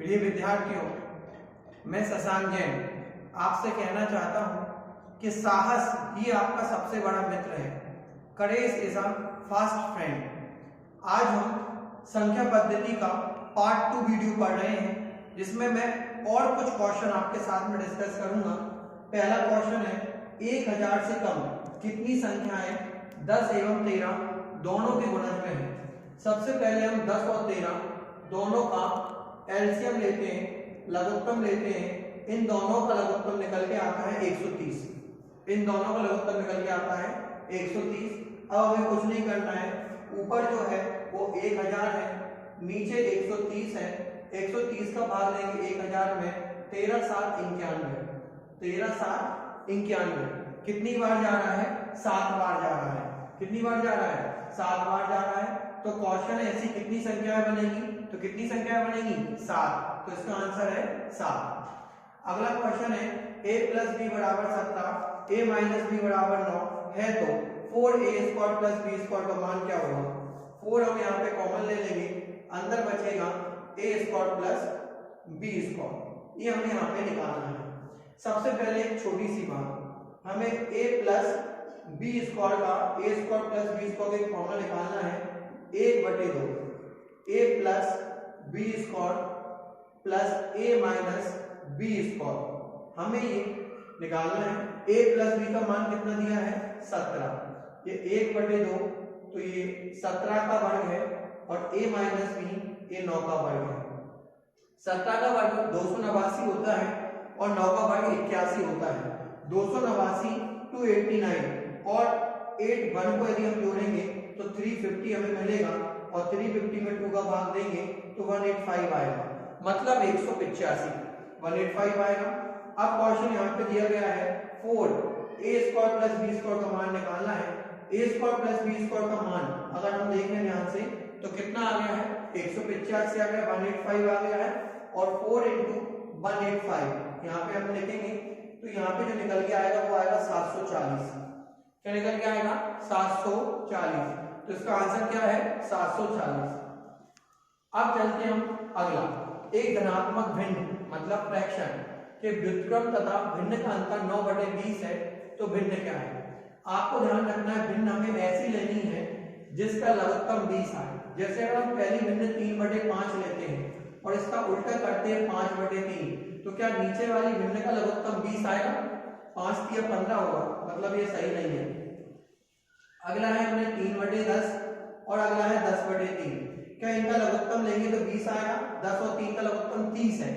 प्रिय विद्यार्थियों, मैं शशांक जैन आपसे कहना चाहता हूं कि साहस ही आपका सबसे बड़ा मित्र है। Courage is a fast friend. आज हम संख्या पद्धति का पार्ट 2 वीडियो पढ़ रहे हैं, जिसमें मैं और कुछ क्वेश्चन आपके साथ में डिस्कस करूंगा। पहला क्वेश्चन है, 1000 से कम कितनी संख्याएं 10 एवं 13 दोनों के गुणज में है। सबसे पहले हम 10 और 13 दोनों का एलसीएम लेते हैं, लघुत्तम लेते हैं। इन दोनों का लघुत्तम निकल के आता है 130। इन दोनों का लघुत्तम निकल के आता है 130। अब हमें कुछ नहीं करना है, ऊपर जो है वो 1000 है, नीचे 130 है। 130 का भाग लेंगे 1000 में, 13 7 91। 13 7 91 कितनी बार जा रहा है? 7 बार जा रहा है। कितनी बार जा रहा है? 7 बार जा रहा है। तो क्वेश्चन है ऐसी कितनी संख्याएं बनेगी? तो कितनी संख्याएं बनेगी? 7। तो इसका आंसर है 7। अगला क्वेश्चन है, a + b = 17, a - b = 9 है तो 4a² + b² का मान क्या होगा? 4 हम यहाँ पे कॉमन ले लेंगे, अंदर बचेगा a² + b²। ये हमें यहाँ पे निकालना है। सबसे पहले एक छोटी सी बात, हमें a + b² का a² + b² का फॉर्मूला निकालना है 1/2 a + b² + a - b²। हमें ये निकालना है। a + b का मान कितना दिया है? 17। ये 1/2 तो ये 17 का वर्ग है, और a - b ये 9 का वर्ग है। 17 का वर्ग 289 होता है और 9 का वर्ग 81 होता है। 289 289 और 81 को यदि हम जोड़ेंगे तो 350 हमें मिलेगा, और 350 में 2 का भाग देंगे तो 185 आएगा, मतलब 185 185 आएगा। अब क्वेश्चन यहाँ पे दिया गया है 4a² + b² का मान निकालना है। a² + b² का मान अगर हम देखें ध्यान से तो कितना आ गया है? 185 आ गया, 185 आ गया है, और 4 × 185 यहाँ पे हम लिखेंगे तो यहाँ पे जो निकल के आएगा वो आएगा 740। क्या निकल के आएगा? 740। तो इसका आंसर क्या है? 740। अब चलते हम अगला, एक धनात्मक भिन्न मतलब फ्रैक्शन के व्युत्क्रम तथा भिन्न का अंतर 9/20 है, तो भिन्न क्या है? आपको ध्यान रखना है, भिन्न हमें ऐसी लेनी है जिसका लघुत्तम 20 आए। जैसे अगर हम पहली भिन्न 3/5 लेते हैं और इसका उल्टा करते हैं 5/3, तो क्या नीचे वाली भिन्न का लघुत्तम 20 आएगा? 5 × 15 होगा, मतलब ये सही नहीं है। अगला है हमने 3/10 और अगला है 10/3। क्या इनका लघुत्तम लेंगे तो 20 आएगा? 10 और 3 का लघुत्तम 30 है,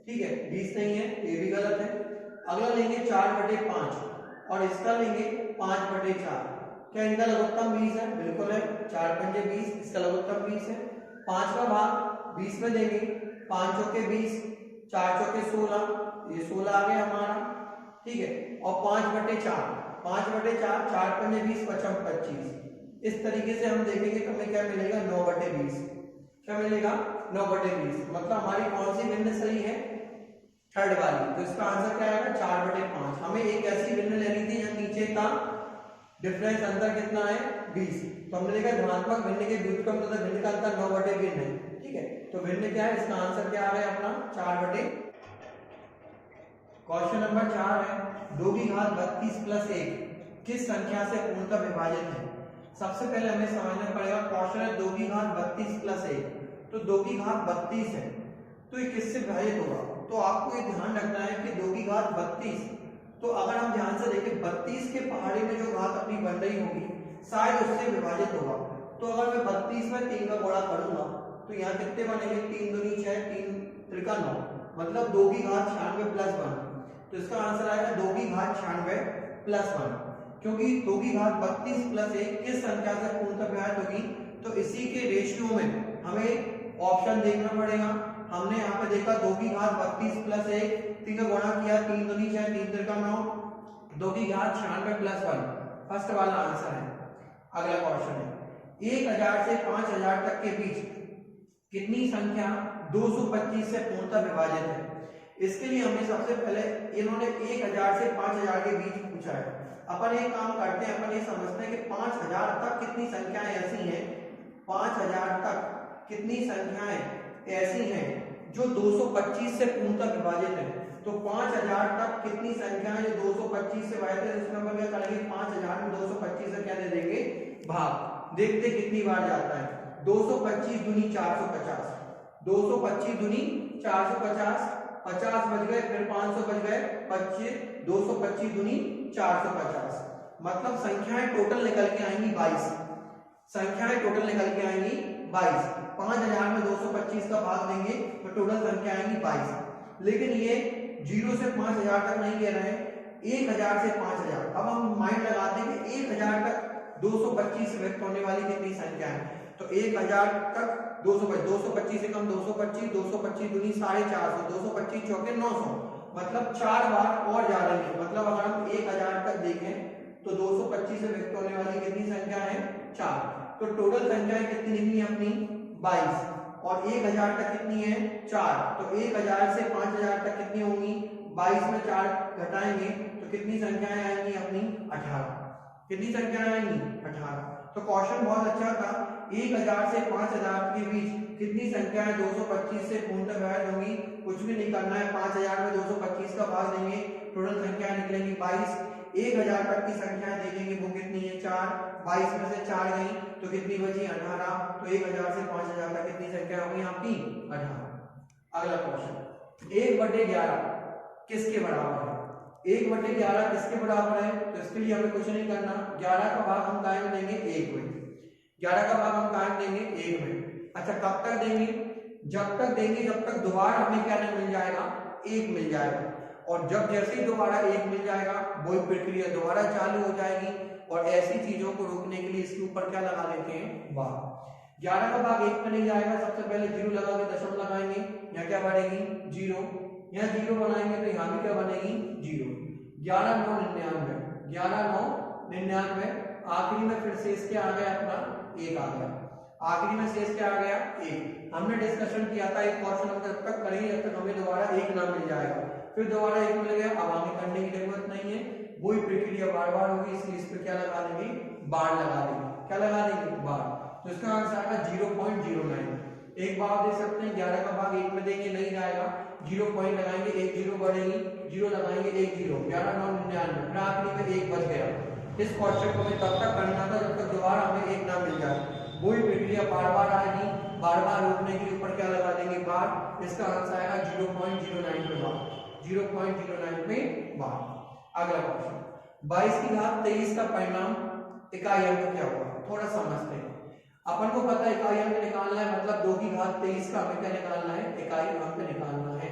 ठीक है, 20 नहीं है, ये भी गलत है। अगला लेंगे 4/5 और इसका लेंगे 5/4। क्या इनका लघुत्तम 20 है? बिल्कुल है, 4 × 5 = 20, इसका लघुत्तम 20 है। 5 का भाग 20 में देंगे, 5 × 20, 4 × 16, ये 16 आ गया हमारा, ठीक है। और 5/4, 5/4, 4 × 5 = 20, 5 × 25। इस तरीके से हम देखेंगे तो हमें क्या मिलेगा? 9/20। क्या मिलेगा? 9/20। मतलब हमारी कौन सी भिन्न सही है? थर्ड वाली। तो इसका आंसर क्या आएगा? 4/5। हमें एक ऐसी भिन्न लेनी थी जहां नीचे का डिफरेंस अंतर कितना है? 20। तो हमने देखा धनात्मक भिन्न के व्युत्क्रम तथा भिन्न का अंतर 9/20 है, ठीक है। तो भिन्न क्या है? इसका आंसर क्या आ गया अपना? 4/। क्वेश्चन नंबर 4 है, 2 की घात 32 + 1 किस संख्या से पूर्णतः विभाजित है? सबसे पहले हमें समझना पड़ेगा, क्वेश्चन है 2 की घात 32 + 1, तो 2 की घात 32 है, तो ये किससे विभाजित होगा? तो आपको ये ध्यान रखना है कि 2 की घात 32, तो अगर हम ध्यान से देखें 32 के पहाड़ी में जो घात अपनी बन रही होगी शायद उससे विभाजित होगा। तो अगर मैं 32 में 3 का गुणा करूंगा तो यहाँ कितने बनेंगे? 3 दूनी 6, 3 त्रिका 9, मतलब 2 की घात 96 + 1। तो इसका आंसर आएगा 2 की घात 96 + 1, क्योंकि 2 की घात 32 + 1 किस संख्या से पूर्णतः विभाजित होगी? तो इसी के रेशियो में हमें ऑप्शन देखना पड़ेगा। हमने यहाँ पे देखा 2 की घात 32 + 1, 3 का गुणा किया, 3 दूनी 6, 3 त्रिका 9, 2 की घात 96 + 1 फर्स्ट वाला आंसर है। अगला क्वेश्चन है, 1000 से 5000 तक के बीच कितनी संख्या 225 से पूर्णतः विभाजित है? इसके लिए हमें सबसे पहले इन्होंने 1000 से 5000 के बीच पूछा है। अपन एक काम करते हैं, अपन ये समझते हैं कि 5000 तक कितनी संख्याएं ऐसी हैं, 5000 तक कितनी संख्याएं ऐसी हैं जो 225 से पूर्णतः विभाजित है। तो 5000 तक कितनी संख्या है जो 225 से विभाजित है, उसमें हम क्या करेंगे 5000 में 225 से क्या दे देंगे भाग। देखते कितनी बार जाता है। 225 दूनी 450, 225 दूनी 450, 50 बच गए, फिर 500 बच गए, 25, 225 दूनी 450, मतलब संख्याएं टोटल निकल के आएंगी 22। संख्याएं टोटल निकल के आएंगी 22। 5000 में 225 का भाग देंगे तो टोटल संख्या आएंगी 22। लेकिन ये 0 से 5000 तक नहीं कह रहे हैं, 1000 से 5000। अब हम माइंड लगाते हैं कि 1000 तक 225 से व्यक्त होने वाली कितनी संख्या है। तो 1000 तक 225 से कम 225, 225 दूनी 450, 225 चौके 900, मतलब 4 बार और जा रही है। मतलब अगर हम 1000 तक देखें तो 225 से व्यक्त होने वाली कितनी संख्या है 4। तो टोटल संख्याएं कितनी निकली अपनी 22, और 1000 तक कितनी है 4। तो 1000 से 5000 तक कितनी होंगी, 22 में 4 घटाएंगे तो कितनी संख्याएं आएंगी अपनी 18। कितनी संख्याएं आएंगी 18। तो क्वेश्चन बहुत अच्छा था। 1000 से 5000 के बीच कितनी संख्याएं 225 से पूर्णतः विभाजित होंगी, कुछ भी नहीं करना है। 5000 में 225 का भाग देंगे, टोटल संख्याएं निकलेंगी 22। 1000 तक की संख्याएं देखेंगे वो कितनी है 4, 22 में से 4 गई तो कितनी बची 18। तो 1000 से 5000 तक कितनी संख्या होगी आपकी 18। अगला क्वेश्चन, 1/11 किसके बराबर है। 1/11 किसके बराबर है, तो इसके लिए हमें कुछ नहीं करना। 11 का भाग हम कायम देंगे 1 में, 11 का भाग हम कायम देंगे 1 में। अच्छा कब तक देंगे, जब तक देंगे जब तक दोबारा हमें क्या नहीं मिल जाएगा 1 मिल जाएगा। और जब जैसे ही दोबारा 1 मिल जाएगा वही प्रक्रिया दोबारा चालू हो जाएगी। और ऐसी चीजों को रोकने के लिए इसके ऊपर क्या लगा देते हैं भाग। 11 का भाग 1 में नहीं जाएगा, सबसे पहले 0 लगा के दशम लगाएंगे, यहाँ क्या बनेगी 0, यहाँ 0 बनाएंगे तो यहाँ भी क्या बनेगी 0। 11 9 99, 11 9 99, आखिरी में फिर शेष क्या आ गया अपना 1 आ गया। आखिरी में शेष क्या आ गया 1। हमने डिस्कशन किया था एक क्वेश्चन हम जब तक करेंगे जब तक हमें दोबारा 1 ना मिल जाएगा, फिर दोबारा 1 मिल गया, अब हमें करने की जरूरत नहीं है, वही प्रक्रिया बार बार होगी। इसलिए इस पर क्या लगा देंगे बार लगा देंगे। क्या लगा देंगे बार। तो इसका आंसर आएगा 0.09। एक बार देख सकते हैं 11 का भाग 1 में देंगे नहीं जाएगा, 0 पॉइंट लगाएंगे, 1 0 बढ़ेगी, 0 लगाएंगे 1 0, 11 9 99, फिर आखिरी में 1 बच गया। इस क्वेश्चन को हमें तब तक करना था जब तक दोबारा हमें 1 ना मिल जाए। वही प्रक्रिया बार बार आएगी, बार बार रोकने के ऊपर क्या लगा देंगे बार। इसका आंसर आएगा 0.09 पे बार, 0.09 पे बार। अगला क्वेश्चन, 22 की घात 23 का परिणाम इकाई अंक क्या होगा, थोड़ा समझते हैं। अपन को पता है इकाई अंक निकालना है, मतलब 2 की घात 23 का हमें क्या निकालना है इकाई अंक निकालना है।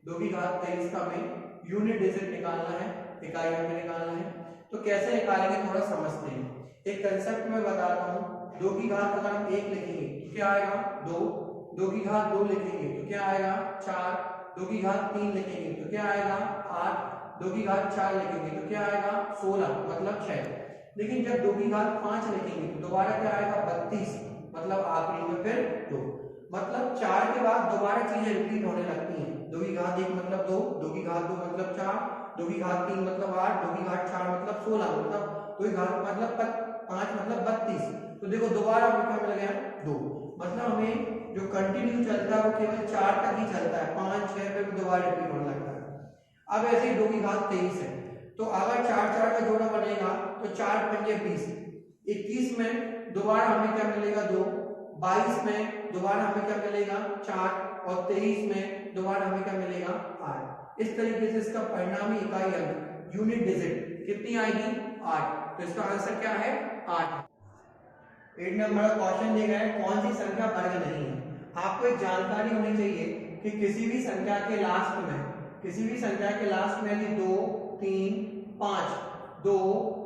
2 की घात 23 का हमें यूनिट डिजिट निकालना है, इकाई अंक निकालना है। तो कैसे निकालेंगे थोड़ा समझते हैं। एक कंसेप्ट में बताता हूँ। 2 की घात अगर हम 1 लिखेंगे तो क्या आएगा 2, 2 की घात 2 लिखेंगे तो क्या आएगा 4, 2 की घात 3 लिखेंगे तो क्या आएगा 8, 2 की घात 4 लिखेंगे तो क्या आएगा 16 मतलब 6। लेकिन जब 2 की घात 5 लिखेंगे तो दोबारा क्या आएगा 32, मतलब आखिरी में फिर 2, मतलब 4 के बाद दोबारा चीजें रिपीट होने लगती हैं। 2 की घात 1 मतलब 2, 2 की घात 2 मतलब 4, 2 की घात 3 मतलब 8, 2 की घात 4 मतलब 16, मतलब 2 की घात मतलब 5 मतलब 32। तो देखो दोबारा हमें क्या मिल गया 2, मतलब हमें जो कंटिन्यू चलता है वो केवल 4 तक ही चलता है, 5 6 पे दोबारा रिपीट होने लगता है। अब ऐसे ही 2 की घात 23 है, तो अगर 4 4 का जोड़ा बनेगा तो 4 पंजे 20, 21 में दोबारा हमें क्या मिलेगा 2, 22 में दोबारा हमें क्या मिलेगा 4, और 23 में दोबारा हमें क्या मिलेगा 8। इस तरीके से इसका परिणामी इकाई अंक यूनिट डिजिट कितनी आएगी 8। तो इसका आंसर क्या है 8। 8 नंबर क्वेश्चन दिया गया है कौन सी संख्या वर्ग नहीं है। आपको एक जानकारी होनी चाहिए कि किसी भी संख्या के लास्ट में, किसी भी संख्या के लास्ट में यदि 2 3 5 2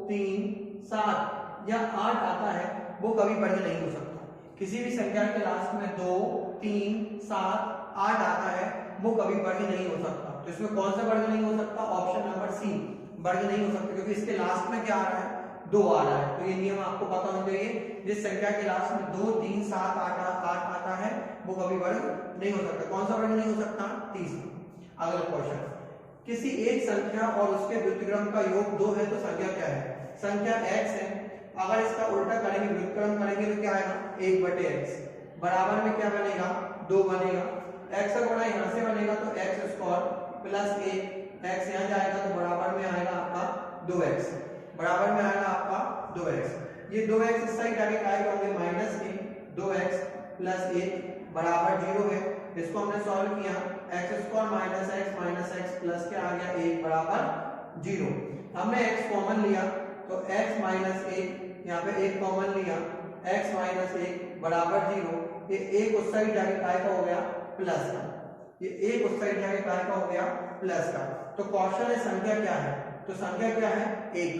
3 7 या 8 आता है वो कभी वर्ग नहीं हो सकता। किसी भी संख्या के लास्ट में 2 3 7 8 आता है वो कभी वर्ग नहीं हो सकता। तो इसमें कौन सा वर्ग नहीं हो सकता, ऑप्शन नंबर सी वर्ग नहीं हो सकता, क्योंकि इसके लास्ट में क्या आ रहा है 2 आ रहा है। तो ये नियम आपको पता होना चाहिए, जिस संख्या के लास्ट में 2 3 7 8 आता है वो कभी वर्ग नहीं हो सकता। कौन सा वर्ग नहीं हो सकता, तीसरा। अगला क्वेश्चन, किसी एक संख्या और उसके व्युत्क्रम का योग 2 है तो संख्या क्या है। संख्या x है, अगर इसका उल्टा करेंगे व्युत्क्रम करेंगे तो क्या आएगा 1/x, बराबर में क्या बनेगा 2 बनेगा। x का गुणा यहाँ से बनेगा तो x स्क्वायर प्लस 1, x यहाँ जाएगा तो बराबर में आएगा आपका 2x, बराबर में आएगा आपका 2x। ये 2x इस साइड आगे क्या होंगे माइनस के 2x प्लस 1 बराबर 0 है। इसको हमने सॉल्व किया, x square minus x plus क्या आ गया 1 बराबर 0। हमने x कॉमन लिया तो x माइनस 1 यहाँ पे 1 कॉमन लिया, x माइनस 1 बराबर 0। ये 1 उस साइड जाके काय का हो गया प्लस का, ये 1 उस साइड जाके काय का हो गया प्लस का। तो क्वेश्चन है संख्या क्या है, तो संख्या क्या है 1।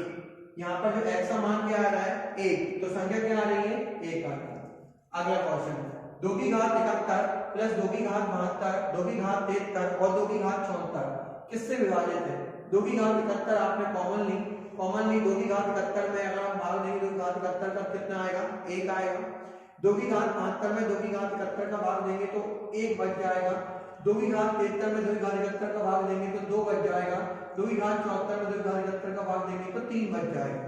यहाँ पर जो x का मान क्या आ रहा है 1, तो संख्या क्या आ रही है 1 आ रही है। अगला क्वेश्चन 2 की घात 71 प्लस 2 की घात 72, 2 की घात 73 और 2 की घात 74 किससे विभाजित है। 2 की घात 71 आपने कॉमन ली 2 की घात 71 में अगर हम भाग देंगे 2 की घात 71 का कितना आएगा 1 आएगा। 2 की घात 72 में 2 की घात 71 का भाग देंगे तो 1 बच जाएगा। 2 की घात 73 में 2 की घात 71 का भाग देंगे तो 2 बच जाएगा। 2 की घात 74 में 2 की घात 71 का भाग देंगे तो 3 बच जाएगा,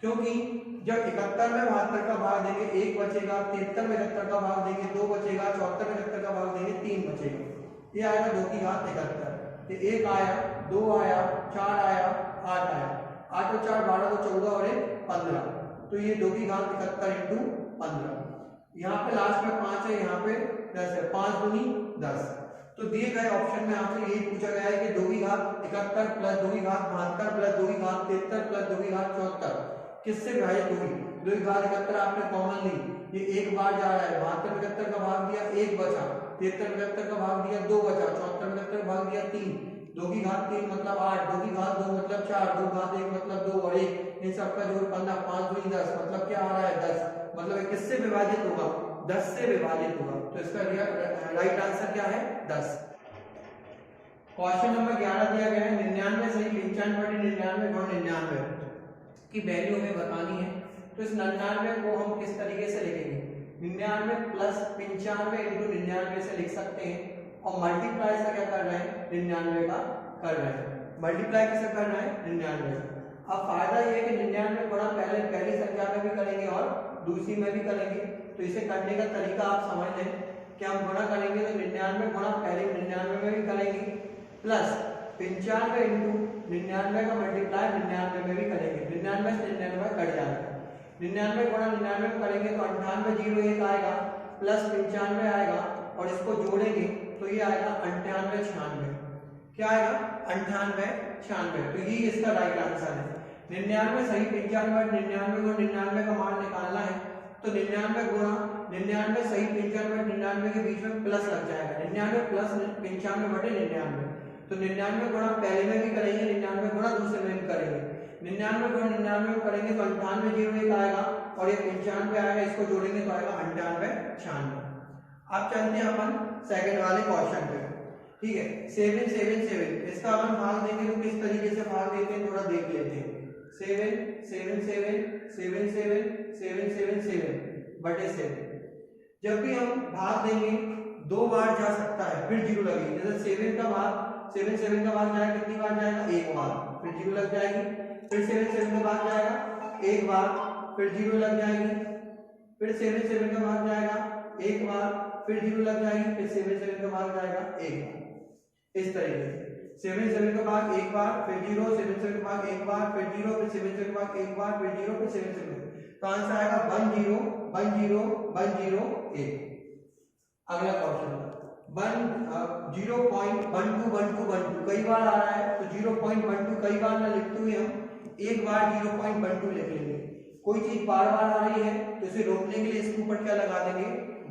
क्योंकि जब 71 में 72 का भाग देंगे 1 बचेगा, 73 में 71 का भाग देंगे 2 बचेगा, 74 में 71 का भाग देंगे 3 बचेगा। ये आएगा 2 की घात 71, ये 1 आया, 2 आया, 4 आया, 8 आया, 8 और 4 12 तो 14 और 1 15, तो ये 2 की घात 71 इंटू 15। यहाँ पे लास्ट में 5 है, यहाँ पे 10 है, 5 दूनी 10। तो दिए गए ऑप्शन में आपसे यही पूछा गया है कि 2 की घात 71 प्लस 2 की घात 72 प्लस 2 की घात 73 प्लस 2 की घात 74 किससे विभाजित होगी। 2 की घात 71 आपने कॉमन ली, ये एक बार जा रहा है, 72 में 71 का भाग दिया 1 बचा, 73 में 71 का भाग दिया 2 बचा, 74 में 71 का भाग दिया 3, 2 की घात 3 मतलब 8, 2 की घात 2 मतलब 4, 2 की घात 1 मतलब 2 और 1 इन सबका जोड़ 15, 5 दूनी 10 मतलब क्या आ रहा है 10, मतलब किससे विभाजित होगा 10 से विभाजित होगा। तो इसका राइट आंसर क्या है 10। क्वेश्चन नंबर 11 दिया गया है 99 सही 95/99 गुण 99 की वैल्यू हमें बतानी है। तो इस 99 को हम किस तरीके से लिखेंगे, 99 प्लस 95 इंटू 99 से लिख सकते हैं और मल्टीप्लाई से क्या कर रहे हैं 99 का कर रहे हैं, मल्टीप्लाई किसे कर रहे हैं 99। अब फायदा ये है कि 99 गुणा पहली संख्या में भी करेंगे और दूसरी में भी करेंगे। तो इसे करने का तरीका आप समझ लें कि हम गुणा करेंगे तो 99 गुणा पहले 99 में भी करेंगे प्लस 95 इंटू 99 का मल्टीप्लाई 99 में भी करेंगे, 99 से 99 कट जाएगा। 99 गुणा 99 में करेंगे तो 9801 आएगा प्लस 95 आएगा और इसको जोड़ेंगे तो ये आएगा 9896, क्या आएगा 9896। तो ये इसका राइट आंसर है। 99 सही 95/99 को 99 का मान निकालना है तो 99 गुणा 99 सही 95/99 के बीच में प्लस लग जाएगा, 99 प्लस 95/99। तो 99 गुणा पहले में भी करेंगे, 99 गुणा दूसरे में भी करेंगे, 99 गुणा 99 में करेंगे तो 9801 आएगा और ये 95 आएगा, इसको जोड़ेंगे तो आएगा 9896। अब चलते हैं अपन सेकंड वाले क्वेश्चन पे, ठीक है। 777 इसका अपन भाग देंगे तो किस तरीके से भाग देते हैं थोड़ा देख लेते हैं। 7 7 7 7 7 7 7 7 बटे 7, जब भी हम भाग देंगे 2 बार जा सकता है फिर 0 लगेगी। जैसे 7 का भाग 7 का भाग जाएगा कितनी बार जाएगा 1 बार फिर 0 लग जाएगी, फिर 7 का भाग जाएगा 1 बार फिर 0 लग जाएगी, फिर 7 का भाग जाएगा 1 बार फिर 0 लग जाएगी, फिर 7 का भाग जाएगा 1 बार। इस तरीके से 7 का भाग 1 बार फिर 0, 7 का भाग 1 बार फिर 0, फिर 7 का भाग 1 बार फिर 0, फिर 7 तो आंसर आएगा 1 0 1 0 1 0 1। अगला क्वेश्चन 0.12 कई बार आ रहा है तो 0.12 कई बार ना लिखते हुए हम एक बार 0.12 लिख लेंगे। कोई चीज बार बार आ रही है तो इसे रोकने के लिए इसके ऊपर क्या लगा देंगे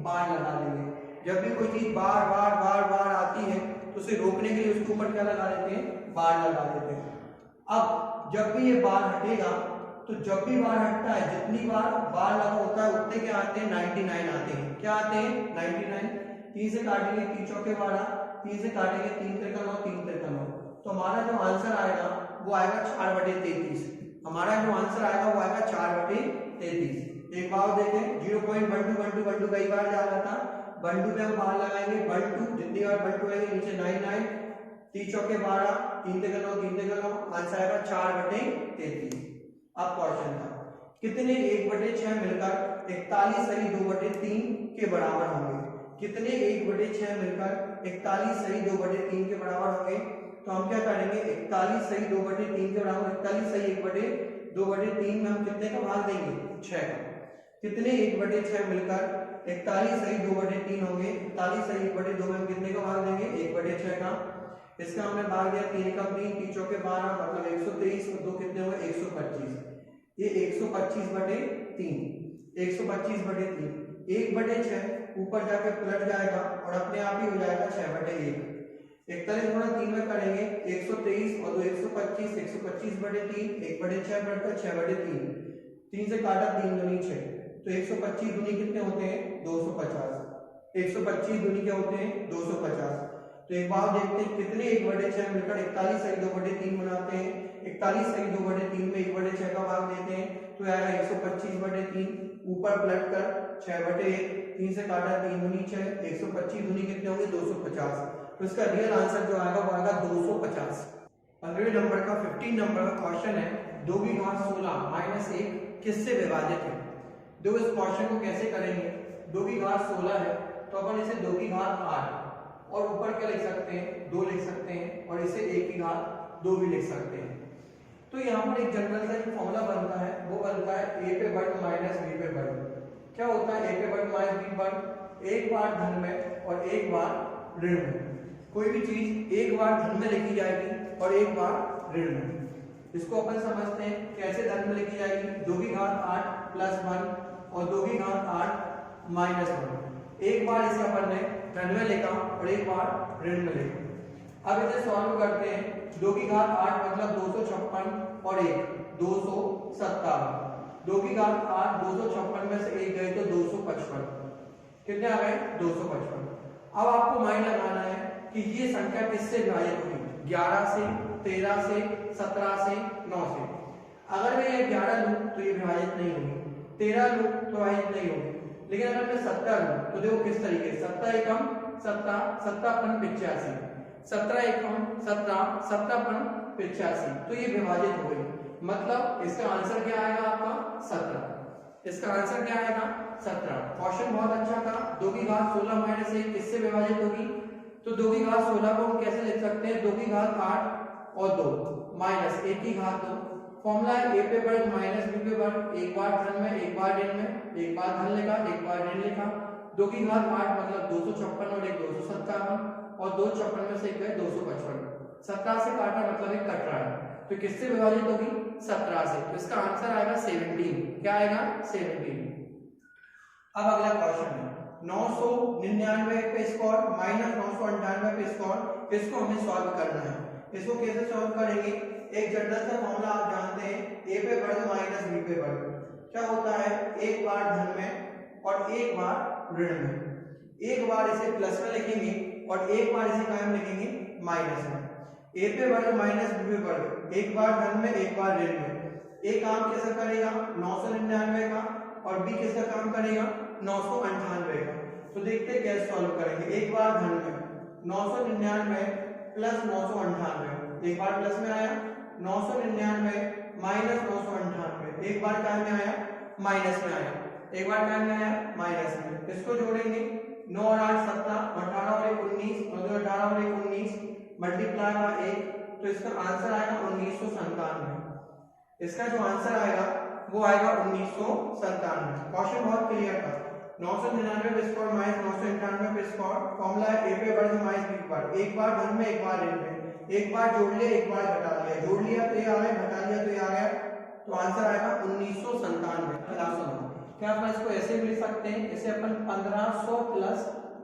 बार लगा देंगे। जब भी कोई चीज बार बार बार बार आती है तो उसे रोकने के लिए उसके ऊपर क्या लगा देते हैं बार लगा देते हैं। अब जब भी ये बार हटेगा तो जब भी बार हटता है जितनी बार बार लगा होता है उतने क्या आते हैं 99 आते हैं। क्या आते हैं 99। 3 से काटेंगे 3 चौके 12, 3 से काटेंगे 3 त्रिका 9 3 त्रिका 9, तो हमारा जो आंसर आएगा वो आएगा 4/33। हमारा जो आंसर आएगा वो आएगा 4/33। एक बार देखें 0.12 कई बार जा रहा था, 12 में हम बार लगाएंगे 12 जितनी बार 12 आएंगे नीचे 99, 3 चौके 12 3 त्रिका 9 3 त्रिका 9 आंसर आएगा 4/33। अब क्वेश्चन था कितने 1/6 मिलकर 41 सही 2/3 के बराबर होंगे। कितने 1/6 मिलकर 41 सही 2/3 के बराबर होंगे? तो हम क्या करेंगे, 41 सही 2/3 के बराबर, 41 सही 1/2/3 में हम कितने का भाग देंगे? 6 का। कितने 1/6 मिलकर 41 सही 2/3 होंगे? 41 सही 1/2 में हम कितने का भाग देंगे? 1/6 का। इसका हमने भाग दिया 3 का 3, 3 चौके 12 मतलब 123 और 2 कितने हुए? 125। ये 125/3, 125/3 1/6 ऊपर जाके पलट जाएगा और अपने आप ही हो जाएगा 6/1। 41 गुणा 3 में करेंगे 123 और 2 125, 125/3 1/6 बढ़कर 6/3, 3 से काटा 3 दूनी 6, तो 125 दूनी कितने होते हैं? 250। 125 दूनी क्या होते हैं? 250। तो एक बार देखते हैं कितने 1/6 मिलकर 41 सही 2/3 बनाते हैं। 41 सही 2/3 में 1/6 का भाग देते हैं तो आएगा 125/3, ऊपर पलट कर 6/1, 3 से काटा 3 दूनी 6, 125 दूनी कितने होंगे? 250। तो इसका रियल आंसर जो आएगा वो आएगा 250। 15वें नंबर का 15 नंबर का क्वेश्चन है 2 की घात 16 माइनस 1 किससे विभाजित है? देखो इस क्वेश्चन को कैसे करेंगे, 2 की घात 16 है तो अपन इसे 2 की घात 8 और ऊपर क्या लिख सकते हैं? 2 लिख सकते हैं और इसे 1 की घात 2 भी लिख सकते हैं। तो यहाँ पर एक जनरल सा एक फॉर्मूला बनता है, वो बनता है a पे वर्ग माइनस b पे वर्ग। क्या होता है a पे वर्ग माइनस b वर्ग? एक बार धन में और एक बार ऋण में। कोई भी चीज एक बार धन में लिखी जाएगी और एक बार ऋण में। इसको अपन समझते हैं कैसे धन में लिखी जाएगी? 2 की घात 8 प्लस 1 और 2 की घात 8 माइनस 1। एक बार इसे अपन ने धन में लिखा और एक बार ऋण में लिखा। अब इसे सॉल्व करते हैं। 2 की घात 8 मतलब 256 और 1 257। 2 की घात 8 256 में से 1 गए तो 255। कितने आ गए? 255। अब आपको माइंड लगाना है कि ये संख्या किससे विभाजित हुई? 11 से, 13 से, 17 से, 9 से। अगर मैं ये 11 लूं तो ये विभाजित नहीं होगी, 13 लूं तो विभाजित नहीं होगी, लेकिन अगर मैं 17 लूं तो देखो किस तरीके से 17 एकम 17, 17 85, 17 एकम 17, 17 85, तो ये विभाजित हो गई। मतलब इसका आंसर क्या आएगा आपका? 17। इसका आंसर क्या आएगा? 17। क्वेश्चन बहुत अच्छा था। 2 की घात 16 माइनस 1 किससे विभाजित होगी? तो 2 की घात 16 को हम कैसे लिख सकते हैं? 2 की घात 8 और 2 माइनस 1 की घात 2। फॉर्मूला है a पे वर्ग माइनस b पे वर्ग, एक बार धन में एक बार ऋण में, एक बार धन लिखा एक बार ऋण लिखा। 2 की घात 8 मतलब 256 और 1 257 और 2 56 में से एक गए 255। 17 से काटा मतलब एक कट रहा है, तो किससे विभाजित होगी? 17 से। तो इसका आंसर आएगा 17। क्या आएगा? 17। अब अगला क्वेश्चन है 999 पे स्क्वायर माइनस 998 पे स्क्वायर, इसको हमें सॉल्व करना है। इसको कैसे सॉल्व करेंगे? एक जनरल सा फॉर्मूला आप जानते हैं, a पे वर्ग माइनस b पे वर्ग। क्या होता है? एक बार धन में और एक बार ऋण में। एक बार इसे प्लस में लिखेंगे और एक बार इसे क्या में लिखेंगे? माइनस में। a पे वर्ग माइनस b पे वर्ग, एक बार धन में एक बार ऋण में। एक काम कैसे करेगा? 999 का, और b किसका काम करेगा? 998 का। तो देखते हैं कैसे सॉल्व करेंगे। एक बार धन में 999 प्लस 998, एक बार प्लस में आया, 999 माइनस 998, एक बार क्या में आया? माइनस में आया, एक बार क्या में आया? माइनस में। इसको जोड़ेंगे 9 और 8 17, 18 और 1 19, 18 और 1 19 मल्टीप्लाई बाय 1, तो इसका आंसर आएगा 1997। इसका जो आंसर आएगा वो आएगा 1997। क्वेश्चन बहुत क्लियर था। 999 पे स्क्वायर माइनस 998 पे स्क्वायर। फॉर्मूला है a पे वर्ग माइनस b पे वर्ग, एक बार धन में एक बार ऋण में। एक बार जोड़ लिया एक बार घटा लिया, जोड़ लिया तो ये आ गया, घटा लिया तो ये आ गया, तो आंसर आएगा 1997। क्या अपन इसको ऐसे भी लिख सकते हैं? इसे अपन 1500 प्लस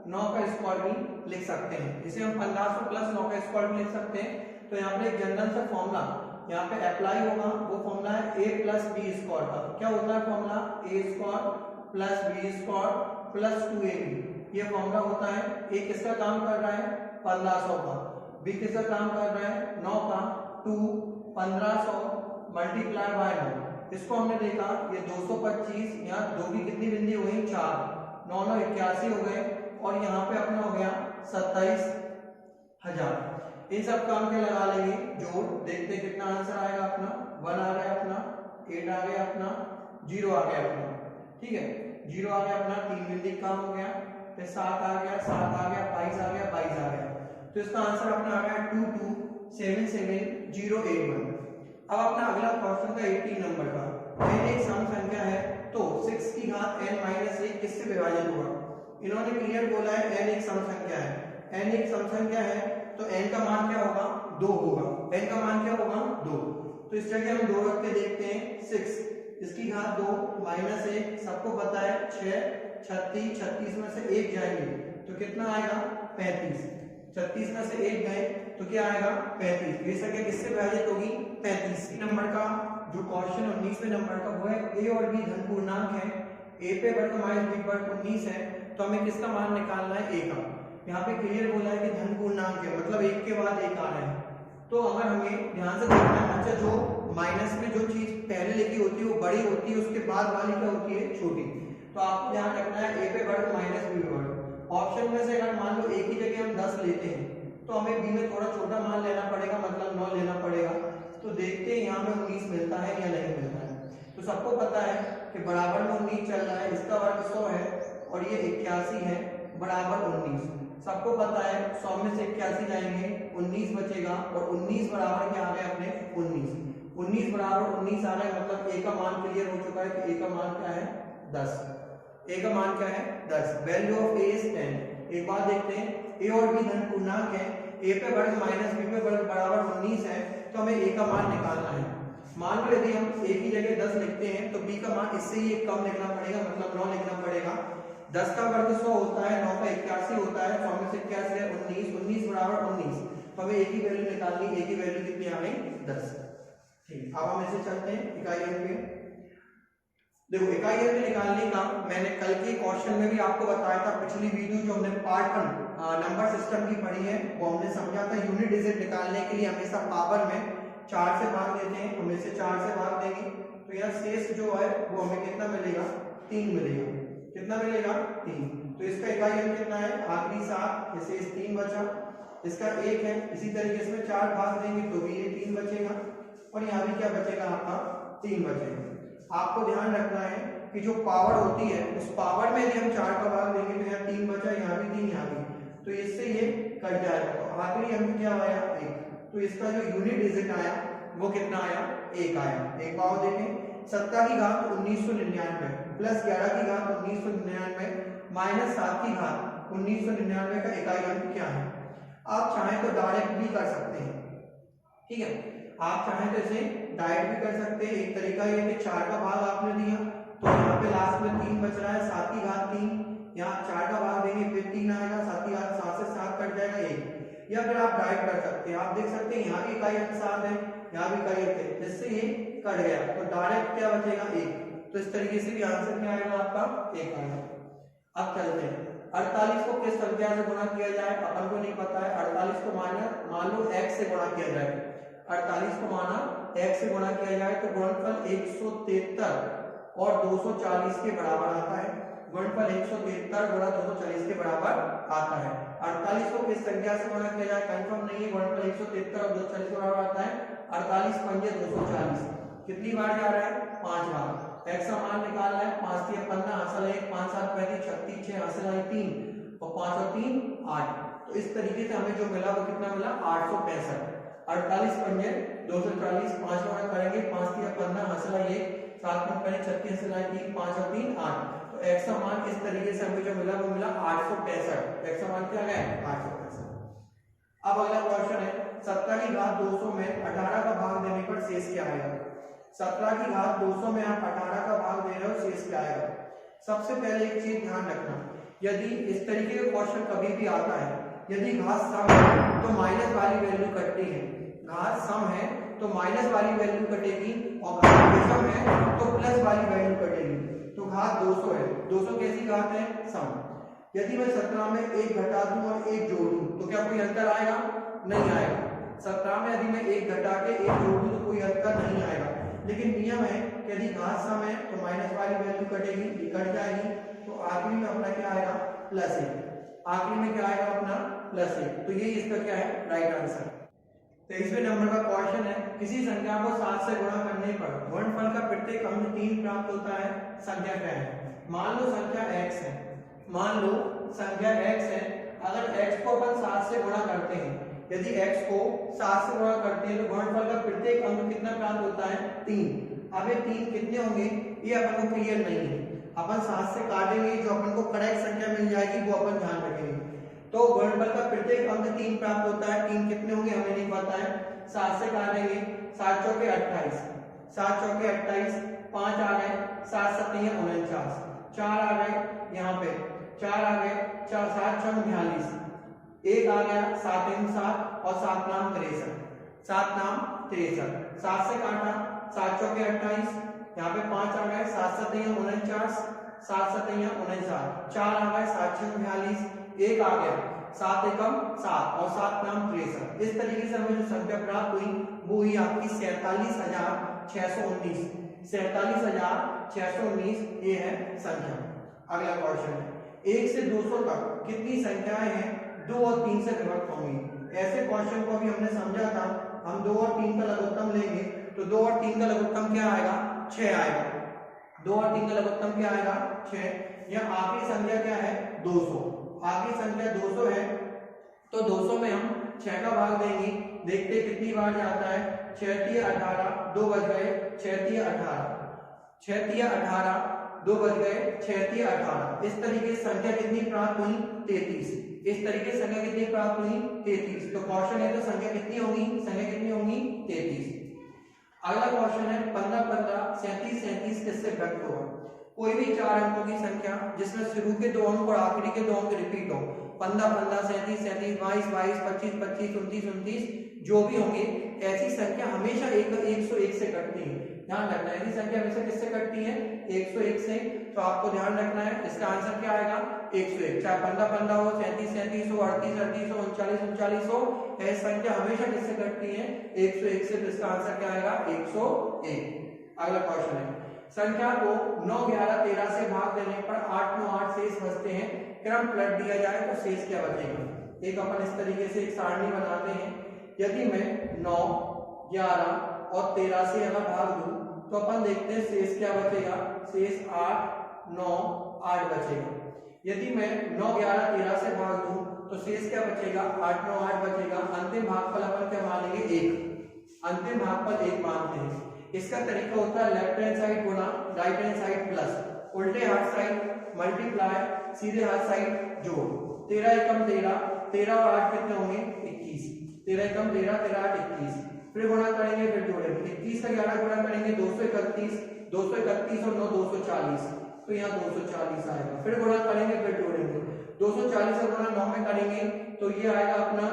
9 का स्क्वायर भी लिख सकते हैं। इसे हम 1500 प्लस 9 का स्क्वायर भी लिख सकते हैं। तो यहाँ पे एक जनरल सा फॉर्मूला यहाँ पे अप्लाई होगा, वो फॉर्मूला है a प्लस बी स्क्वायर का। क्या होता है formula? a square plus B square plus 2ab। ये फॉर्मूला होता है। a किसका काम कर रहा है? 1500 का। b किसका काम कर रहा है? 9 का। 2 1500 मल्टीप्लाई बाय 9। इसको हमने देखा ये 225, यहाँ 2 की कितनी बिंदी हो गई? 4, 9 9 81 हो गए, और यहाँ पे अपना हो गया 27,000। इन सब काम के लगा लेंगे जोड़, देखते हैं कितना आंसर आएगा अपना। 1 आ गया अपना, 8 आ गया अपना, 0 आ गया अपना। ठीक है, 0 आ गया अपना, 3 बिंदी काम हो गया। फिर 7 आ गया, 7 आ गया, 22 आ गया, 22 आ गया। तो इसका आंसर अपना आ गया 22777081। अब अपना अगला क्वेश्चन था 18 नंबर का। n एक सम संख्या है तो 6 की घात n माइनस 1 किससे विभाजित होगा? इन्होंने क्लियर बोला है n एक सम संख्या है, n एक सम संख्या है तो n का मान क्या होगा? 2 होगा। n का मान क्या होगा? 2। तो इस जगह हम 2 रख के देखते हैं। 6 इसकी घात 2 माइनस 1, सबको पता है 6 36, 36 में से 1 जाएंगे तो कितना आएगा? 35। 36 में से 1 गए तो क्या आएगा? 35। ये संख्या किससे विभाजित होगी? 35। नंबर का जो क्वेश्चन 19वें नंबर का वो है a और b धन पूर्णांक है, a पे वर्ग माइनस b वर्ग 19 है, तो हमें किसका मान निकालना है? a का। यहाँ पे क्लियर बोला है कि धन पूर्णांक है, मतलब 1 के बाद 1 आ रहा है। तो अगर हमें ध्यान से देखना है, अच्छा जो माइनस में जो चीज पहले लिखी होती है वो बड़ी होती है, उसके बाद वाली क्या होती है? छोटी। तो आपको ध्यान रखना है a पे वर्ग माइनस b वर्ग। ऑप्शन में से अगर मान लो a की जगह हम 10 लेते हैं तो हमें b में थोड़ा छोटा मान लेना पड़ेगा, मतलब 9 लेना पड़ेगा। तो देखते हैं यहाँ पे 19 मिलता है या नहीं मिलता है। तो सबको पता है कि बराबर में 19 चल रहा है, इसका वर्ग 100 है और ये 81 है, बराबर 19। सबको पता है 100 में से 81 जाएंगे 19 बचेगा और 19 बराबर क्या आ गया अपने? 19 बराबर 19 आ रहा है, मतलब a का मान क्लियर हो चुका है कि a का मान क्या है? 10। a का मान क्या है? 10। Value of a is 10। एक बात देखते हैं, a और b धन पूर्णांक है, a पे वर्ग माइनस b पे वर्ग बराबर 19 है, तो हमें a का मान निकालना है। मान लो यदि हम a की जगह 10 लिखते हैं तो b का मान इससे ही एक कम लिखना पड़ेगा, मतलब 9 लिखना पड़ेगा। 10 का वर्ग 100 होता है, 9 का 81 होता है, 100 में से 81 है 19, 19 बराबर 19। तो हमें a की वैल्यू निकालनी, a की वैल्यू कितनी आ गई? 10। ठीक, अब हम ऐसे चलते हैं इकाई अंक पे। देखो इकाई अंक निकालने का मैंने कल के क्वेश्चन में भी आपको बताया था, पिछली वीडियो जो हमने पार्ट 1 नंबर सिस्टम की पढ़ी है वो हमने समझा था। यूनिट डिजिट निकालने के लिए हमेशा पावर में 4 से भाग देते हैं, हम इसे 4 से भाग देंगे तो यहाँ शेष जो है वो हमें कितना मिलेगा? 3 मिलेगा। कितना मिलेगा? 3। तो इसका इकाई अंक कितना है? आखिरी 7, शेष 3 बचा। इसका 1 है, इसी तरीके से 4 भाग देंगे तो भी ये 3 बचेगा और यहाँ भी क्या बचेगा? आपका 3 बचेगा। आपको ध्यान रखना है कि जो पावर होती है उस पावर में यदि हम 4 का भाग देंगे तो यहाँ 3 बचा, यहाँ भी 3, यहाँ भी, तो इससे ये कट जाएगा। तो आखिरी अंक क्या आया? 1। तो इसका जो यूनिट डिजिट आया वो कितना आया? 1 आया। एक बार देखें, 17 की घात 1999 प्लस 11 की घात 1999 माइनस 7 की घात 1999 का इकाई अंक क्या है? आप चाहें तो डायरेक्ट भी कर सकते हैं, ठीक है, आप चाहें तो इसे डायरेक्ट भी कर सकते हैं। एक तरीका ये कि 4 का भाग आपने दिया तो यहाँ पे लास्ट में 3 बच रहा है, 7 की घात 3, यहाँ 4 का भाग देंगे फिर 3 आएगा, 7 की घात 7 से 7 कट जाएगा 1। या फिर आप डायरेक्ट कर सकते हैं, आप देख सकते हैं यहाँ भी इकाई अंक 7 है, यहाँ भी इकाई अंक है, जिससे ये कट गया तो डायरेक्ट क्या बचेगा? 1। तो इस तरीके से भी आंसर क्या आएगा? आपका 1 आएगा। अब चलते हैं 48 को किस संख्या से गुणा किया जाए? अपन को नहीं पता है। 48 को मान लो x से गुणा किया जाए, 48 को माना x से गुणा किया जाए तो गुणनफल 173 और 240 के बराबर आता है। गुणनफल 173 गुणा 240 के बराबर आता है। 48 को किस संख्या से गुणा किया जाए कंफर्म नहीं है। गुणनफल 173 और 240 के बराबर आता है। 48 पंजे 240 कितनी बार जा रहा है? 5 बार। x का मान निकालना है। 5 3 15 हासिल है 5 7 35 36 6 हासिल है 3 और 5 और 3 8। तो इस तरीके से हमें जो मिला वो कितना मिला? 865। 48 पंजे 240 5 बार करेंगे 5 3 15 हासिल है 1 7 5 36 हासिल है 3 5 और 3 8। तो x का मान इस तरीके से हमें जो मिला वो मिला 865। x का मान क्या है? 865। अब अगला क्वेश्चन है 17 की घात 200 में 18 का भाग देने पर शेष क्या आएगा? 17 की घात 200 में आप 18 का भाग दे रहे हो, शेष क्या आएगा? सबसे पहले एक चीज ध्यान रखना, यदि इस तरीके का क्वेश्चन कभी भी आता है, यदि घात सम है तो माइनस वाली वैल्यू कटती है। घात सम है तो माइनस वाली वैल्यू कटेगी और घात विषम है तो प्लस वाली वैल्यू कटेगी। तो घात 200 है, 200 कैसी घात है? सम। यदि मैं 17 में 1 घटा दूं और 1 जोड़ दूं तो क्या कोई अंतर आएगा? नहीं आएगा। 17 में यदि मैं 1 घटा के 1 जोड़ दूं तो कोई अंतर नहीं आएगा। लेकिन नियम है कि यदि घात सम है तो माइनस वाली वैल्यू कटेगी, कट जाएगी, तो आखिरी में अपना क्या आएगा? +1। आखिरी में क्या आएगा? अपना +1। तो ये इसका क्या है? Right answer. 23वें नंबर का क्वेश्चन है किसी संख्या को 7 से गुणा करने पर गुणनफल का प्रत्येक अंक 3 प्राप्त होता है, संख्या क्या है? मान लो संख्या x है, मान लो संख्या x है, अगर x को अपन 7 से गुणा करते हैं, यदि x को 7 से गुणा करते हैं तो गुणनफल का प्रत्येक अंक कितना प्राप्त होता है? 3। अब ये 3 कितने होंगे ये अपन को क्लियर नहीं है, अपन 7 से काटेंगे, जो अपन को करेक्ट संख्या मिल जाएगी वो अपन ध्यान रखेंगे। तो गुणनफल का प्रत्येक अंक 3 प्राप्त होता है, 3 कितने होंगे हमें नहीं पता है, 7 से काटेंगे, 7 चौके 28, 7 चौके 28, 5 आ गए, 7 सत्ते 49, 4 आ गए यहाँ पे, 4 आ गए, 4 7 6 42, 1 आ गया, 7 3 7 और 7 नाम 63, 7 नाम 63, 7 से काटा, 7 चौके 28, यहाँ पे 5 आ गए, 7 सत्ते 49, 7 सत्ते 49, 4 आ गए, 7 6 42, 1 आ गया, 7 एकम 7 और 7 नाम 63। इस तरीके से हमें जो संख्या प्राप्त हुई वो हुई आपकी 47,619, 47,619 ये है संख्या। अगला क्वेश्चन है, 1 से 200 तक कितनी संख्याएं हैं 2 और 3 से विभक्त होंगी? ऐसे क्वेश्चन को भी हमने समझा था, हम 2 और 3 का लघुत्तम लेंगे तो 2 और 3 का लघुत्तम क्या आएगा? 6 आएगा। 2 और 3 का लघुत्तम क्या आएगा? 6। यह आखिरी संख्या क्या है? 200। आखिरी संख्या 200 है, तो 200 में हम 6 का भाग देंगे, देखते कितनी बार जाता है। 6 3 18, 2 बज गए, 6 3 18, 6 3 18, 2 बज गए, 6 3 18। इस तरीके से संख्या कितनी प्राप्त हुई? 33। इस तरीके से संख्या कितनी प्राप्त हुई? 33। तो क्वेश्चन है तो संख्या कितनी होगी? संख्या कितनी होगी? 33। अगला क्वेश्चन है 15 15 37 37 किससे व्यक्त होगा? कोई भी 4 अंकों की संख्या जिसमें शुरू के 2 अंक और आखिरी के 2 अंक रिपीट हो, 15 15 37 37 22 22 25 25 29 29 जो भी होंगे, ऐसी संख्या हमेशा 101 से कटती है। ध्यान रखना है, ऐसी संख्या हमेशा किससे कटती है? 101 से। तो आपको ध्यान रखना है, इसका आंसर क्या आएगा? 101। चाहे 15 15 हो, 37 37 हो, 38 38 हो, 39 39 हो, ऐसी संख्या हमेशा किससे कटती है? 101 से। तो इसका आंसर क्या आएगा? 101। अगला क्वेश्चन है, संख्या को 9 11 13 से भाग देने पर 8 9 8 शेष बचते हैं, क्रम पलट दिया जाए तो शेष क्या बचेगा? एक अपन इस तरीके से एक सारणी बनाते हैं, यदि मैं 9 11 और 13 से अगर भाग दूं तो अपन देखते हैं शेष क्या बचेगा? शेष 8 9 8 बचेगा। यदि मैं 9 11 13 से भाग दूं तो शेष क्या बचेगा? 8 9 8 बचेगा। अंतिम भागफल अपन क्या मानेंगे? 1। अंतिम भागफल 1 मानते हैं। इसका तरीका होता है लेफ्ट हैंड साइड गुना राइट हैंड साइड प्लस, उल्टे हाथ साइड मल्टीप्लाई, सीधे हाथ साइड जोड़। 13 एकम 13, 13 और 8 कितने होंगे? 21। 13 एकम 13, 13 8 21। फिर गुणा करेंगे, फिर जोड़ेंगे। 21 का 11 गुणा करेंगे 231, 231 और 9 240, तो यहाँ 240 आएगा। फिर गुणा करेंगे, फिर जोड़ेंगे। 240 का गुणा 9 में करेंगे तो ये आएगा अपना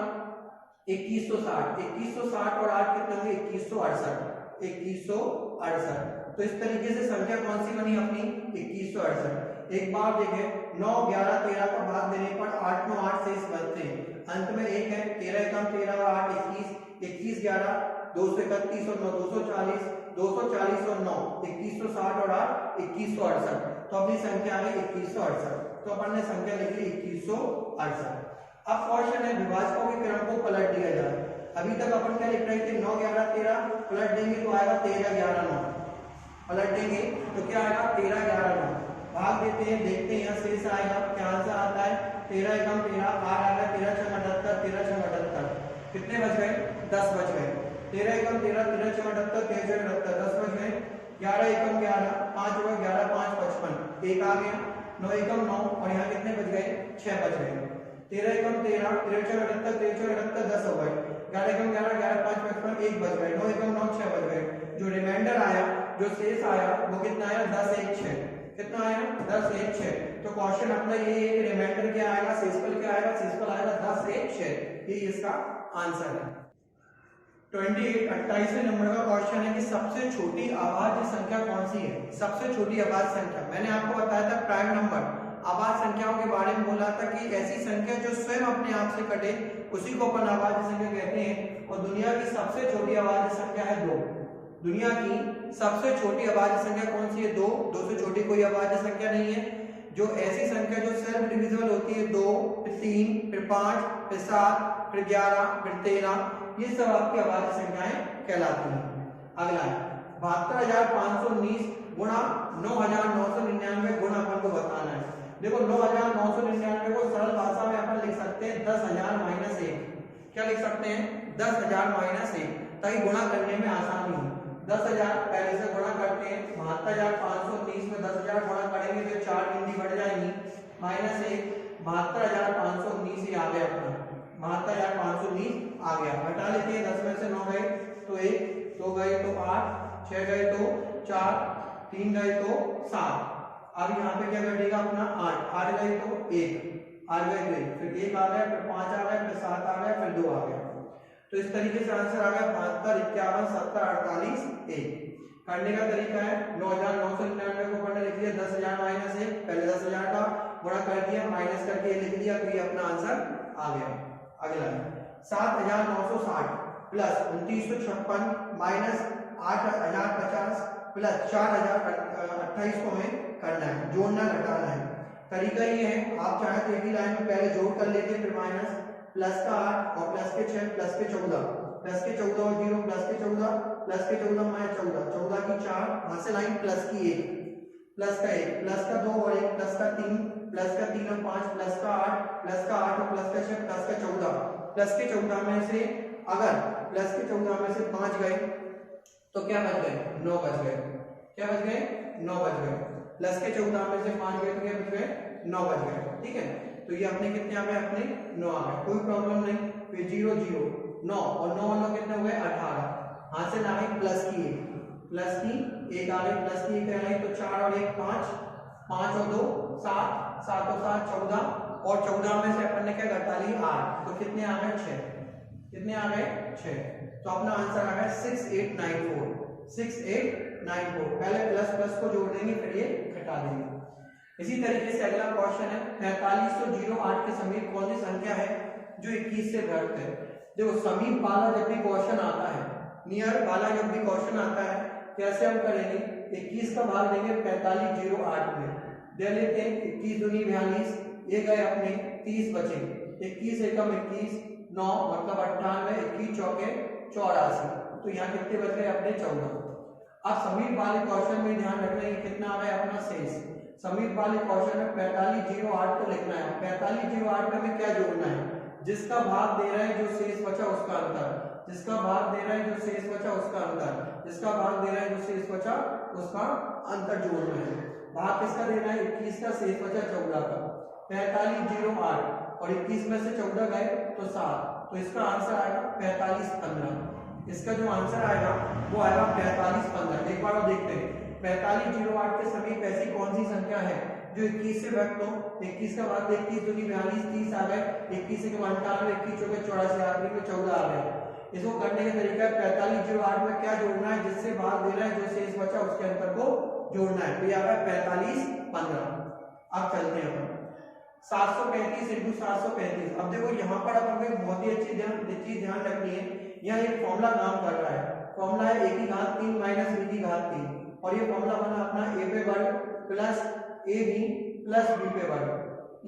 2160। 2160 और 8 कितने होंगे? 2168। 2168। तो इस तरीके से संख्या कौन सी बनी अपनी? 2168। एक बार देखें, 9 11 13 का भाग देने पर 8 9 8 शेष बचते हैं, अंत में 1 है। 13 एकम 13 और 8 21, 21 11 231 और 9 240, 240 और 9 2160 और 8 2168। तो अपनी संख्या है 2168। तो अपन ने संख्या लिख ली 2168। अब क्वेश्चन है विभाजकों के क्रम को पलट दिया जाए। अभी तक अपन क्या लिख रहे थे? 9 11 13 पलट देंगे तो आएगा 13 11 9, पलट देंगे तो क्या आएगा? 13 11 9। भाग देते हैं, देखते हैं यहाँ शेष आएगा क्या आंसर आता है। 13 एकम 13, 8 आ गया, 13 6 78, 13 6 78, कितने बच गए? 10 बच गए। 13 एकम 13, 13 6 78, 13 6 78, 10 बच गए। 11 एकम 11, 5 हुआ, 11 5 55, 1 आ गया। 9 एकम 9 और यहाँ कितने बच गए? 6 बच गए। 13 एकम 13, 13 6 78, 13 6 78, 10 हो गए। 11 एकम 11, 11 5 55, 1 बच गए। 9 एकम 9 6 बच गए। जो रिमाइंडर आया, जो शेष आया वो कितना आया? 10 1 6। कितना आया? 10 1 6। तो क्वेश्चन अपना ये है कि रिमाइंडर क्या आएगा? शेषफल क्या आएगा? शेषफल आएगा 10 1 6। ये इसका आंसर है। 28वें नंबर का क्वेश्चन है कि सबसे छोटी अभाज्य संख्या कौन सी है? सबसे छोटी अभाज्य संख्या, मैंने आपको बताया था प्राइम नंबर, अभाज्य संख्याओं के बारे में बोला था कि ऐसी संख्या जो स्वयं अपने आप से कटे उसी को अपन अभाज्य संख्या कहते हैं। और दुनिया की सबसे छोटी अभाज्य संख्या है 2। दुनिया की सबसे छोटी अभाज्य संख्या कौन सी है? 2। 2 से छोटी कोई अभाज्य संख्या नहीं है। जो ऐसी संख्या जो सेल्फ डिविजिबल होती है, 2 फिर 3 फिर 5 फिर 7 फिर 11 फिर 13, ये सब आपकी अभाज्य संख्याएं कहलाती हैं। अगला है 72,519 गुणा 9,999 गुणा अपन को बताना है। देखो 9999 को सरल भाषा में अपन लिख सकते हैं 10,000 माइनस 1। क्या लिख सकते हैं? 10,000 माइनस 1, ताकि गुणा करने में आसानी हो। 10,000 पहले से गुणा करते हैं, 72,530 में 10,000 गुणा करेंगे तो 4 गिनती बढ़ जाएंगी, माइनस 1, 72,519 ही आ गया अपना, 72,519 आ गया। घटा लेते हैं, 10 में से 9 गए तो 1, 2 गए तो 8, 6 गए तो 4, 3 गए तो 7। अब यहाँ पे क्या घटेगा अपना 8, 8 गए तो 1, 8 गए तो 1, फिर 1 आ गया, फिर 5 आ गया, फिर 7 आ गया, फिर 2 आ गया। तो इस तरीके से आंसर आ गया 72, 51, 70, 48, 1। करने का तरीका है 9999 को पढ़ने लिख लिया 10,000 माइनस 1, पहले 10,000 का गुणा कर दिया, माइनस करके लिख दिया, तो ये अपना आंसर आ गया। अगला है 7,960 प्लस 2,956 माइनस 8,050 प्लस 4,028 को हमें करना है, जोड़ना घटाना है। तरीका ये है, आप चाहे तो एक ही लाइन में पहले जोड़ कर लेते हैं, फिर माइनस, प्लस का 8 और प्लस के 6, प्लस के 14, प्लस के 14 और 0, प्लस के 14, प्लस के 14 माइनस 14, 14 की 4, वहां से लाइन प्लस की 1, प्लस का 1, प्लस का 2 और 1, प्लस का 3, प्लस का 3 और 5, प्लस का 8, प्लस का 8 और प्लस का 6, प्लस का 14, प्लस के 14 में से अगर प्लस के 14 में से 5 गए तो क्या बच गए? 9 बच गए। क्या बच गए? 9 बच गए। प्लस के 14 में से 5 गए तो क्या बच गए? 9 बच गए। ठीक है, तो ये अपने कितने आ गए? अपने 9 आ गए, कोई प्रॉब्लम नहीं। फिर 0 0 9 और 9 9 कितने हो गए? 18। हाथ से ना प्लस की 1, प्लस की 1 आ गई, प्लस की 1 आ गई, तो 4 और 1 5, 5 और 2 7, 7 और 7 14, और 14 में से अपन ने क्या घटा ली? 8, तो कितने आ गए? 6। कितने आ गए? 6। तो अपना आंसर आ गया 6894, 6894। पहले प्लस प्लस को जोड़ देंगे, फिर ये घटा देंगे। इसी तरीके से अगला क्वेश्चन है 4508 के समीप कौन सी संख्या है जो 21 से घट है? देखो समीप वाला जब भी क्वेश्चन आता है, नियर वाला जब भी क्वेश्चन आता है, कैसे हम करेंगे? 21 का भाग देंगे 4508 में, दे लेते हैं 21 दूनी 42, ये गए अपने 30 बचे, 21 एकम 21, 9 मतलब 98, 21 चौके 84, तो यहाँ कितने बच गए? अपने 14। अब समीप वाले क्वेश्चन में ध्यान रखना है कितना आ गया अपना शेष। समीप वाले क्वेश्चन में 4508 को लिखना है। 4508 में हमें क्या जोड़ना है? जिसका भाग दे रहा है जो शेष बचा उसका अंतर, जिसका भाग दे रहा है जो शेष बचा उसका अंतर, जिसका भाग दे रहा है जो शेष बचा उसका अंतर जोड़ना है। भाग किसका देना है? 21 का, शेष बचा 14 का। 4508 और 21 में से 14 गए तो 7, तो इसका आंसर आएगा 4515। इसका जो आंसर आएगा वो आएगा 4515। एक बार देखते हैं 4508 के समीप ऐसी कौन सी संख्या है जो 21 से व्यक्त हो? 21 का भाग 21 दूनी 42, 30 आ गए, 21 के 98, 21 चौके 84, आखिरी में 14 आ गए। इसको करने का तरीका है 4508 में क्या जोड़ना है? जिससे भाग दे रहा है जो शेष बचा उसके अंतर को जोड़ना है, तो ये आ गया 4515। अब चलते हैं अपन 735 इंटू 735। अब देखो यहाँ पर अपन को एक बहुत ही अच्छी चीज ध्यान रखनी है, यहाँ एक फॉर्मूला काम कर रहा है। फॉर्मूला है a की घात 3 माइनस b की घात 3, और ये फॉर्मूला बना अपना a पे वर्ग प्लस ab प्लस b पे वर्ग।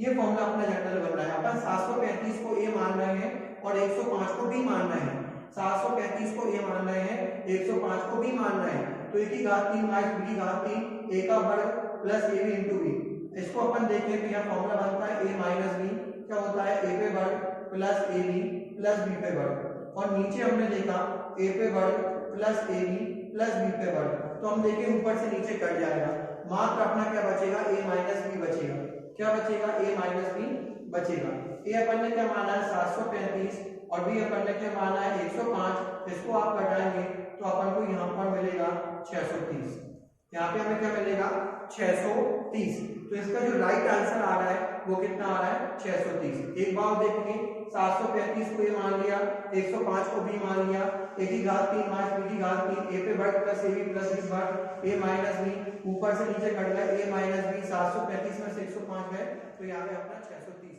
ये फॉर्मूला अपना जनरल बन रहा है। अपन 735 को a मान रहे हैं और 105 को b मान रहे हैं। 735 को a मान रहे हैं, 105 को b मान रहे हैं, तो a की घात 3 माइनस b की घात 3, a का वर्ग प्लस ab इंटू b। इसको अपन देखें तो यहाँ फॉर्मूला बनता है a माइनस b, क्या होता है? a पे वर्ग प्लस ab प्लस b पे वर्ग, और नीचे हमने देखा a पे वर्ग प्लस ab प्लस b पे वर्ग, तो हम देखें ऊपर से नीचे कट जाएगा, मात्र अपना क्या बचेगा? a माइनस b बचेगा। क्या बचेगा? a माइनस b बचेगा। a अपन ने क्या माना है? 735, और b अपन ने क्या माना है? 105। इसको आप घटाएंगे तो अपन को यहाँ पर मिलेगा 630। यहाँ पे हमें क्या मिलेगा? 630। तो इसका जो राइट आंसर आ रहा है वो कितना आ रहा है? 630। एक बार देखेंगे 735 को a मान लिया, 105 को b मान लिया, a की घात 3 माइनस b की घात 3, a पे वर्ग प्लस ab प्लस b वर्ग, a माइनस b, ऊपर से नीचे कट गया a माइनस b, 735 में से 105 है तो यहाँ पे अपना 630।